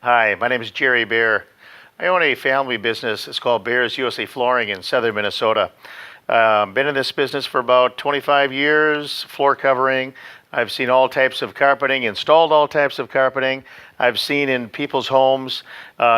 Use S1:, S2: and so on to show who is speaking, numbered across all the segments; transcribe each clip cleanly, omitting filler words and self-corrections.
S1: Hi, my name is Jerry Bear. I own a family business. It's called Bears USA Flooring in southern Minnesota. Been in this business for about 25 years, floor covering. I've seen all types of carpeting, installed all types of carpeting. I've seen in people's homes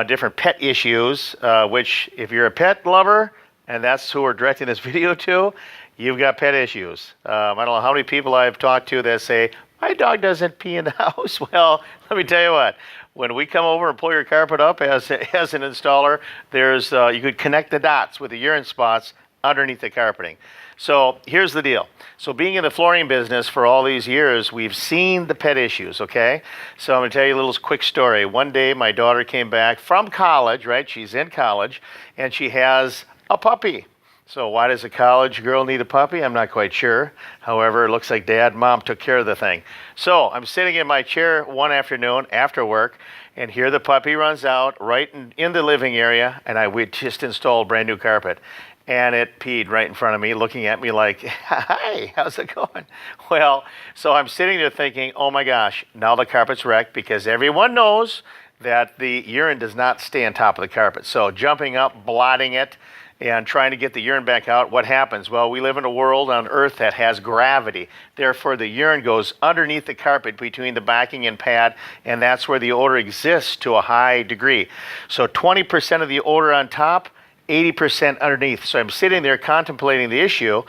S1: different pet issues, which if you're a pet lover, and that's who we're directing this video to, you've got pet issues. I don't know how many people I've talked to that say, my dog doesn't pee in the house. Well, let me tell you what. When we come over and pull your carpet up as an installer, there's you could connect the dots with the urine spots underneath the carpeting. So here's the deal. So being in the flooring business for all these years, we've seen the pet issues, okay? So I'm going to tell you a little quick story. One day my daughter came back from college, right? She's in college, and she has a puppy. So why does a college girl need a puppy? I'm not quite sure. However, it looks like Dad and Mom took care of the thing. So I'm sitting in my chair one afternoon after work, and here the puppy runs out right in the living area, and we just installed brand new carpet. And it peed right in front of me, looking at me like, hi, how's it going? Well, so I'm sitting there thinking, oh my gosh, now the carpet's wrecked, because everyone knows that the urine does not stay on top of the carpet. So jumping up, blotting it, and trying to get the urine back out, what happens? Well, we live in a world on Earth that has gravity. Therefore, the urine goes underneath the carpet between the backing and pad, and that's where the odor exists to a high degree. So 20% of the odor on top, 80% underneath. So I'm sitting there contemplating the issue,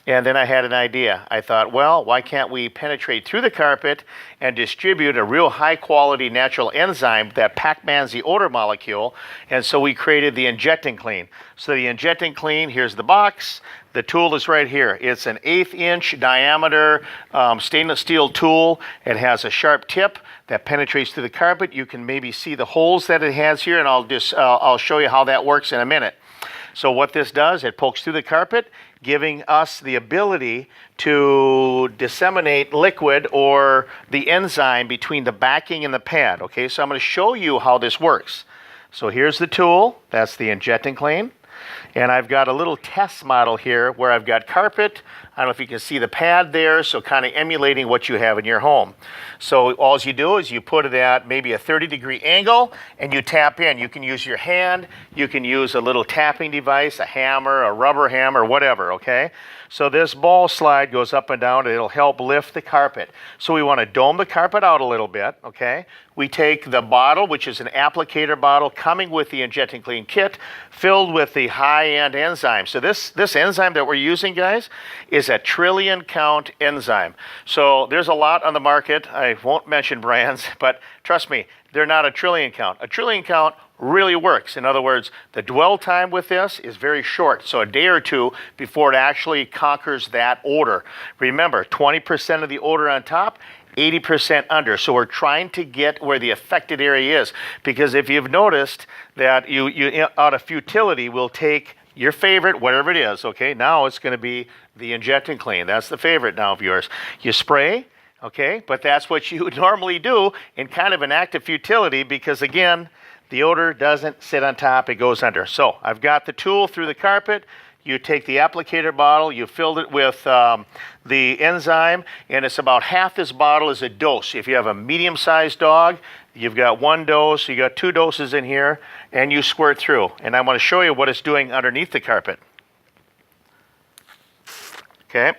S1: and then I had an idea. I thought, well, why can't we penetrate through the carpet and distribute a real high-quality natural enzyme that Pac-Mans the odor molecule? And so we created the Inject and Clean. So the Inject and Clean, here's the box. The tool is right here. It's an 1/8-inch diameter stainless steel tool. It has a sharp tip that penetrates through the carpet. You can maybe see the holes that it has here, and I'll show you how that works in a minute. So what this does, it pokes through the carpet, giving us the ability to disseminate liquid or the enzyme between the backing and the pad. Okay, so I'm going to show you how this works. So here's the tool. That's the Inject and Clean. And I've got a little test model here where I've got carpet. I don't know if you can see the pad there, so kind of emulating what you have in your home. So all you do is you put it at maybe a 30-degree angle and you tap in. You can use your hand, you can use a little tapping device, a hammer, a rubber hammer, whatever, okay? So this ball slide goes up and down, and it'll help lift the carpet. So we want to dome the carpet out a little bit, okay? We take the bottle, which is an applicator bottle coming with the Inject and Clean kit, filled with the high-end enzyme. So this enzyme that we're using, guys, is a trillion count enzyme. So there's a lot on the market. I won't mention brands, but trust me, they're not a trillion count. A trillion count really works. In other words, the dwell time with this is very short, so a day or two before it actually conquers that odor. Remember, 20% of the odor on top, 80% under. So we're trying to get where the affected area is, because if you've noticed that you out of futility will take your favorite, whatever it is, okay? Now it's going to be the Inject and Clean. That's the favorite now of yours. You spray, okay? But that's what you would normally do in kind of an act of futility, because again, the odor doesn't sit on top, it goes under. So I've got the tool through the carpet. You take the applicator bottle, you filled it with the enzyme, and it's about half this bottle is a dose. If you have a medium-sized dog, you've got one dose, you got 2 doses in here, and you squirt through. And I want to show you what it's doing underneath the carpet. Okay.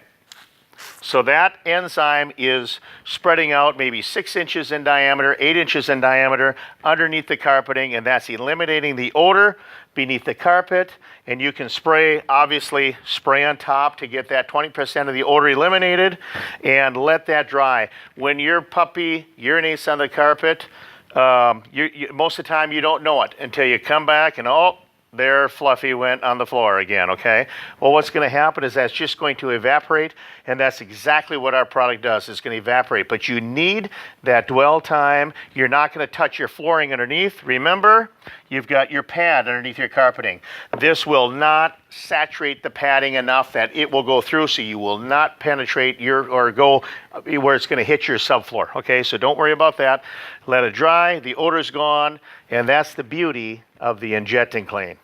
S1: So that enzyme is spreading out maybe 6 inches in diameter, 8 inches in diameter underneath the carpeting, and that's eliminating the odor beneath the carpet. And you can spray, obviously, spray on top to get that 20% of the odor eliminated, and let that dry. When your puppy urinates on the carpet, most of the time you don't know it until you come back and, oh, there Fluffy went on the floor again, okay? Well, what's going to happen is that's just going to evaporate, and that's exactly what our product does. It's going to evaporate, but you need that dwell time. You're not going to touch your flooring underneath. Remember, you've got your pad underneath your carpeting. This will not saturate the padding enough that it will go through, so you will not penetrate or go where it's going to hit your subfloor, okay? So don't worry about that. Let it dry. The odor's gone, and that's the beauty of the Inject and Clean.